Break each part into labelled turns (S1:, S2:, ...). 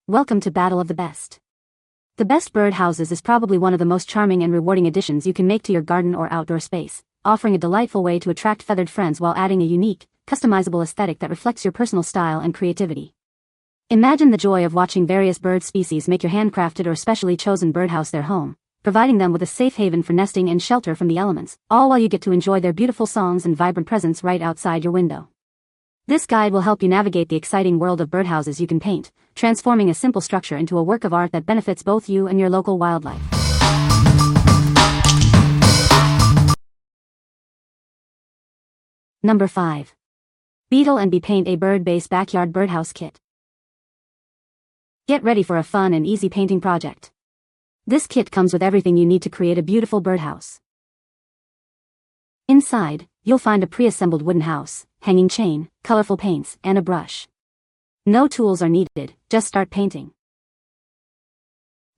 S1: Welcome to Battle of the Best. The best birdhouses is probably one of the most charming and rewarding additions you can make to your garden or outdoor space, offering a delightful way to attract feathered friends while adding a unique, customizable aesthetic that reflects your personal style and creativity. Imagine the joy of watching various bird species make your handcrafted or specially chosen birdhouse their home, providing them with a safe haven for nesting and shelter from the elements, all while you get to enjoy their beautiful songs and vibrant presence right outside your window. This guide will help you navigate the exciting world of birdhouses you can paint, transforming a simple structure into a work of art that benefits both you and your local wildlife. Number 5. Beetle and Bee Paint a Bird-Based Backyard Birdhouse Kit. Get ready for a fun and easy painting project. This kit comes with everything you need to create a beautiful birdhouse. Inside, you'll find a pre-assembled wooden house, hanging chain, colorful paints, and a brush. No tools are needed, just start painting.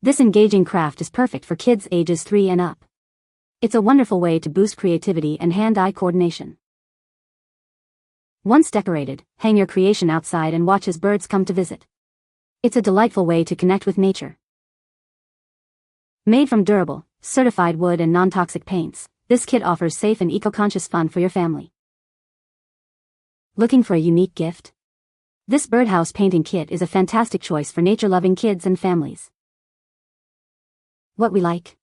S1: This engaging craft is perfect for kids ages 3 and up. It's a wonderful way to boost creativity and hand-eye coordination. Once decorated, hang your creation outside and watch as birds come to visit. It's a delightful way to connect with nature. Made from durable, certified wood and non-toxic paints, this kit offers safe and eco-conscious fun for your family. Looking for a unique gift? This birdhouse painting kit is a fantastic choice for nature-loving kids and families. What we like?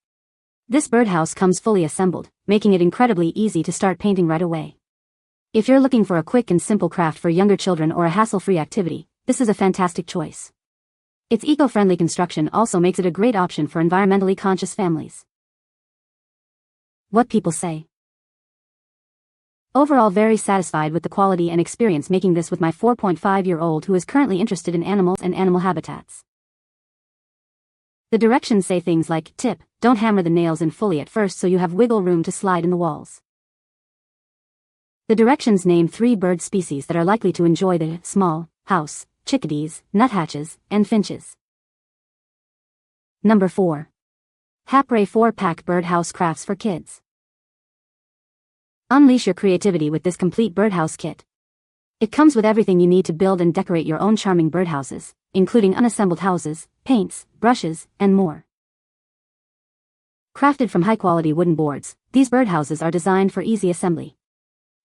S1: This birdhouse comes fully assembled, making it incredibly easy to start painting right away. If you're looking for a quick and simple craft for younger children or a hassle-free activity, this is a fantastic choice. Its eco-friendly construction also makes it a great option for environmentally conscious families. What people say? Overall, very satisfied with the quality and experience making this with my 4.5-year-old who is currently interested in animals and animal habitats. The directions say things like, tip, don't hammer the nails in fully at first so you have wiggle room to slide in the walls. The directions name 3 bird species that are likely to enjoy the small house: chickadees, nuthatches, and finches. Number 4. Hapray 4-Pack Birdhouse Crafts for Kids. Unleash your creativity with this complete birdhouse kit. It comes with everything you need to build and decorate your own charming birdhouses, including unassembled houses, paints, brushes, and more. Crafted from high-quality wooden boards, these birdhouses are designed for easy assembly.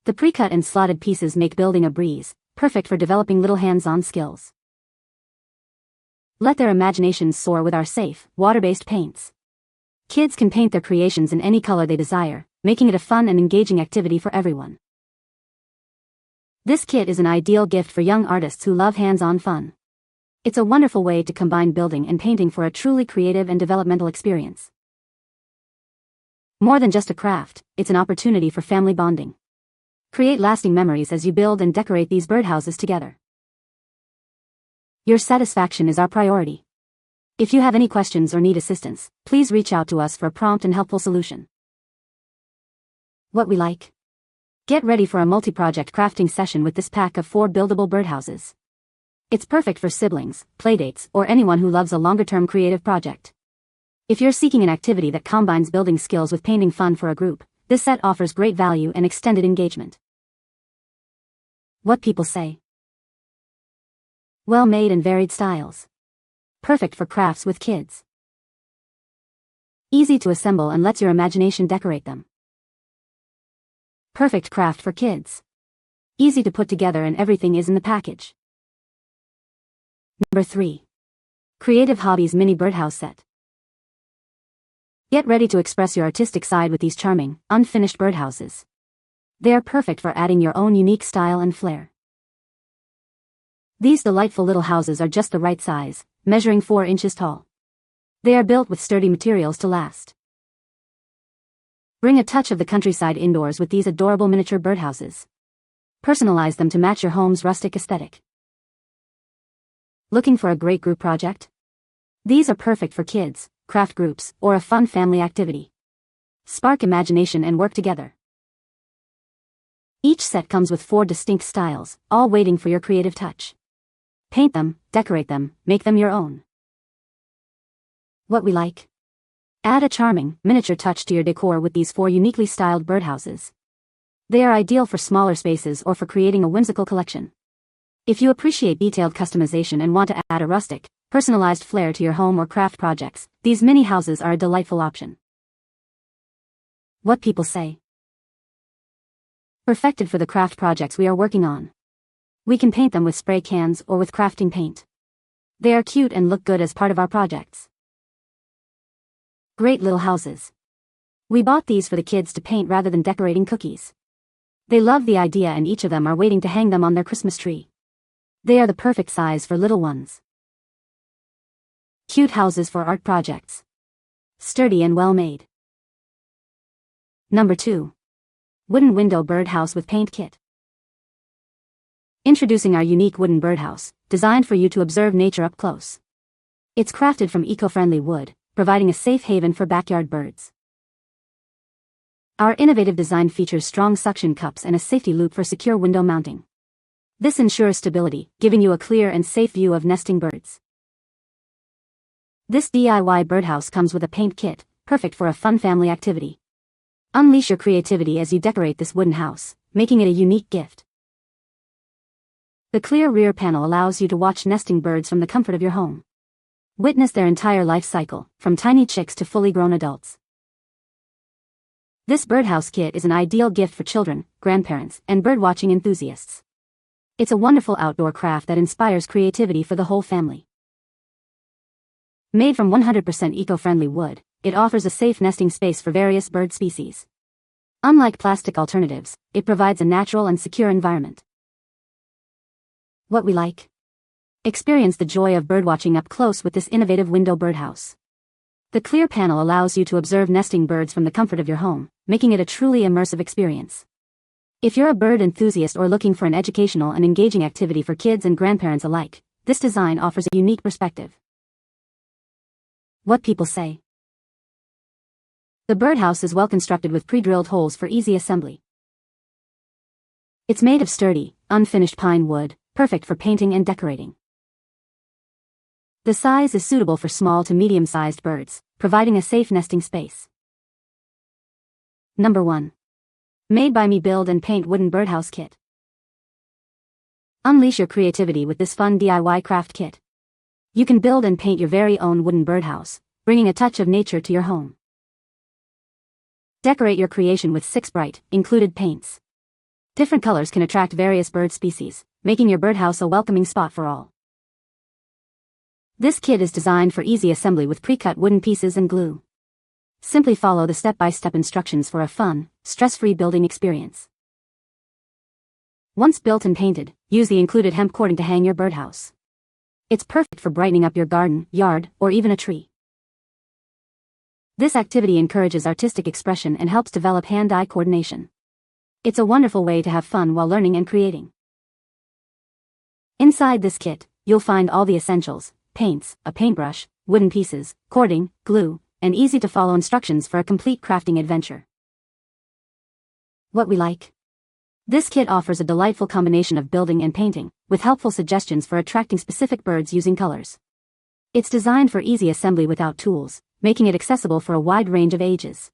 S1: The pre-cut and slotted pieces make building a breeze, perfect for developing little hands-on skills. Let their imaginations soar with our safe, water-based paints. Kids can paint their creations in any color they desire, making it a fun and engaging activity for everyone. This kit is an ideal gift for young artists who love hands-on fun. It's a wonderful way to combine building and painting for a truly creative and developmental experience. More than just a craft, it's an opportunity for family bonding. Create lasting memories as you build and decorate these birdhouses together. Your satisfaction is our priority. If you have any questions or need assistance, please reach out to us for a prompt and helpful solution. What we like? Get ready for a multi-project crafting session with this pack of 4 buildable birdhouses. It's perfect for siblings, playdates, or anyone who loves a longer-term creative project. If you're seeking an activity that combines building skills with painting fun for a group, this set offers great value and extended engagement. What people say? Well-made and varied styles. Perfect for crafts with kids. Easy to assemble and lets your imagination decorate them. Perfect craft for kids. Easy to put together and everything is in the package. Number 3. Creative Hobbies Mini Birdhouse Set. Get ready to express your artistic side with these charming, unfinished birdhouses. They are perfect for adding your own unique style and flair. These delightful little houses are just the right size, measuring 4 inches tall. They are built with sturdy materials to last. Bring a touch of the countryside indoors with these adorable miniature birdhouses. Personalize them to match your home's rustic aesthetic. Looking for a great group project? These are perfect for kids, craft groups, or a fun family activity. Spark imagination and work together. Each set comes with 4 distinct styles, all waiting for your creative touch. Paint them, decorate them, make them your own. What we like? Add a charming, miniature touch to your decor with these 4 uniquely styled birdhouses. They are ideal for smaller spaces or for creating a whimsical collection. If you appreciate detailed customization and want to add a rustic, personalized flair to your home or craft projects, these mini houses are a delightful option. What people say. Perfected for the craft projects we are working on. We can paint them with spray cans or with crafting paint. They are cute and look good as part of our projects. Great little houses. We bought these for the kids to paint rather than decorating cookies. They love the idea and each of them are waiting to hang them on their Christmas tree. They are the perfect size for little ones. Cute houses for art projects. Sturdy and well made. Number 2. Wooden window birdhouse with paint kit. Introducing our unique wooden birdhouse, designed for you to observe nature up close. It's crafted from eco-friendly wood, providing a safe haven for backyard birds. Our innovative design features strong suction cups and a safety loop for secure window mounting. This ensures stability, giving you a clear and safe view of nesting birds. This DIY birdhouse comes with a paint kit, perfect for a fun family activity. Unleash your creativity as you decorate this wooden house, making it a unique gift. The clear rear panel allows you to watch nesting birds from the comfort of your home. Witness their entire life cycle, from tiny chicks to fully grown adults. This birdhouse kit is an ideal gift for children, grandparents, and birdwatching enthusiasts. It's a wonderful outdoor craft that inspires creativity for the whole family. Made from 100% eco-friendly wood, it offers a safe nesting space for various bird species. Unlike plastic alternatives, it provides a natural and secure environment. What we like. Experience the joy of birdwatching up close with this innovative window birdhouse. The clear panel allows you to observe nesting birds from the comfort of your home, making it a truly immersive experience. If you're a bird enthusiast or looking for an educational and engaging activity for kids and grandparents alike, this design offers a unique perspective. What people say. The birdhouse is well constructed with pre-drilled holes for easy assembly. It's made of sturdy, unfinished pine wood, perfect for painting and decorating. The size is suitable for small to medium-sized birds, providing a safe nesting space. Number 1. Made by me build and paint wooden birdhouse kit. Unleash your creativity with this fun DIY craft kit. You can build and paint your very own wooden birdhouse, bringing a touch of nature to your home. Decorate your creation with 6 bright, included paints. Different colors can attract various bird species, making your birdhouse a welcoming spot for all. This kit is designed for easy assembly with pre-cut wooden pieces and glue. Simply follow the step-by-step instructions for a fun, stress-free building experience. Once built and painted, use the included hemp cording to hang your birdhouse. It's perfect for brightening up your garden, yard, or even a tree. This activity encourages artistic expression and helps develop hand-eye coordination. It's a wonderful way to have fun while learning and creating. Inside this kit, you'll find all the essentials: paints, a paintbrush, wooden pieces, cording, glue, and easy-to-follow instructions for a complete crafting adventure. What we like. This kit offers a delightful combination of building and painting, with helpful suggestions for attracting specific birds using colors. It's designed for easy assembly without tools, making it accessible for a wide range of ages.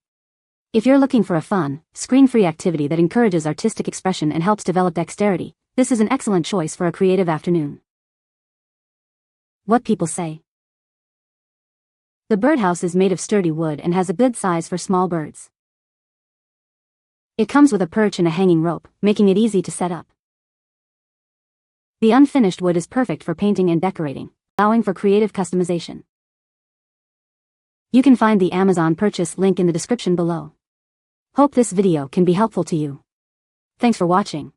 S1: If you're looking for a fun, screen-free activity that encourages artistic expression and helps develop dexterity, this is an excellent choice for a creative afternoon. What people say. The birdhouse is made of sturdy wood and has a good size for small birds. It comes with a perch and a hanging rope, making it easy to set up. The unfinished wood is perfect for painting and decorating, allowing for creative customization. You can find the Amazon purchase link in the description below. Hope this video can be helpful to you. Thanks for watching.